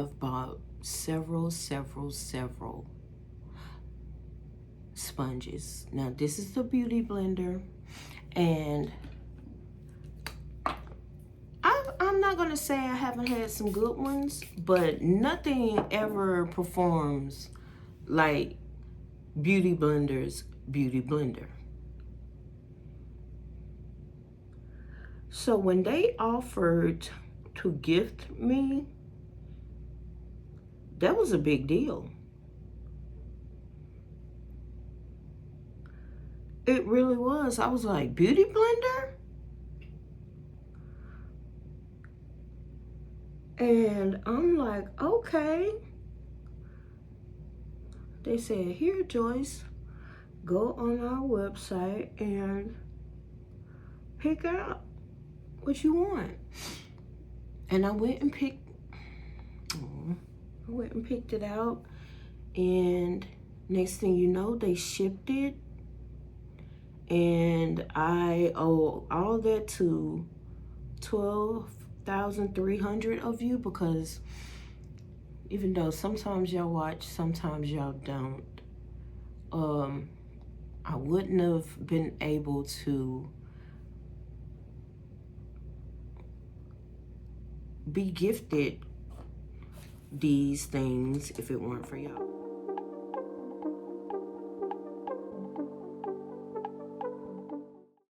have bought several sponges. Now this is the Beauty Blender, and I'm not gonna say I haven't had some good ones, but nothing ever performs like Beauty Blender's Beauty Blender. So when they offered to gift me, that was a big deal. It really was. I was like, Beauty Blender? And I'm like, okay. They said, here, Joyce, go on our website and pick out what you want. And I went and picked it out, and next thing you know, they shipped it, and I owe all that to 12,300 of you, because even though sometimes y'all watch, sometimes y'all don't, I wouldn't have been able to be gifted these things if it weren't for y'all.